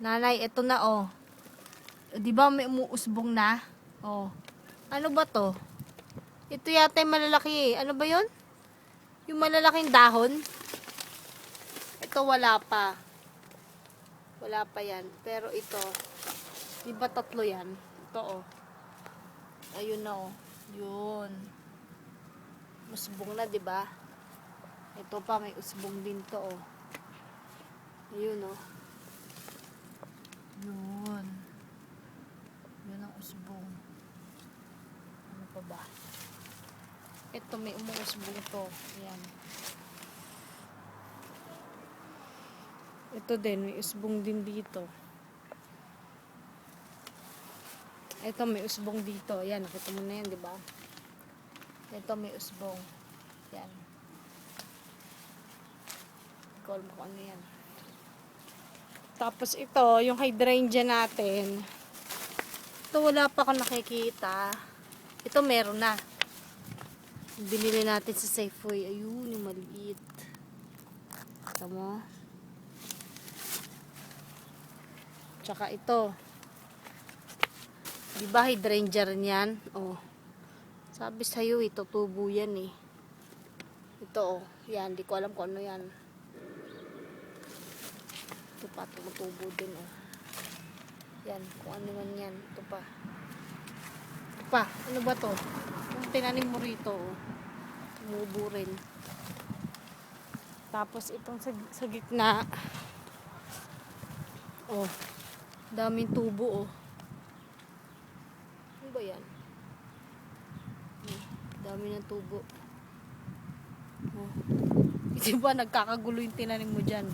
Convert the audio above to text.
Nanay, eto na oh. Di ba may umuusbong na? Oh. Ano ba to? Ito yata yung malalaki eh. Ano ba yun? Yung malalaking dahon? Ito wala pa. Wala pa yan. Pero ito, di ba tatlo yan? Ito oh. Ayun na oh. Yun. Usbong na, di ba? Ito pa, may usbong din to oh. Ayun oh. Yun. Yun ang usbong. Ano pa ba? Ito may umuusbong to. Ayan. Ito din, may usbong din dito. Ito may usbong dito. Ayan, nakita mo na yan, di ba? Ito may usbong. Ayan. Call mo kung ano yan. Tapos ito, yung hydrangea natin. Ito wala pa akong nakikita. Ito meron na. Binili natin sa Safeway. Ayun, yung maliit. Kita mo? Tsaka ito. Diba hydrangea rin yan? Oh. Sabi sa'yo, ito tubo yan eh. Ito oh. Yan, di ko alam kung ano yan. Ito pa, tumutubo din oh. Yan, kung ano man yan. Ito pa. Ito pa, ano ba to? Yung tinanim mo rito oh. Tumubo rin. Tapos itong sa gitna. Oh. Daming tubo oh. Ano ba yan? Dami ng tubo. Oh. Di ba nagkakagulo yung tinanim mo dyan?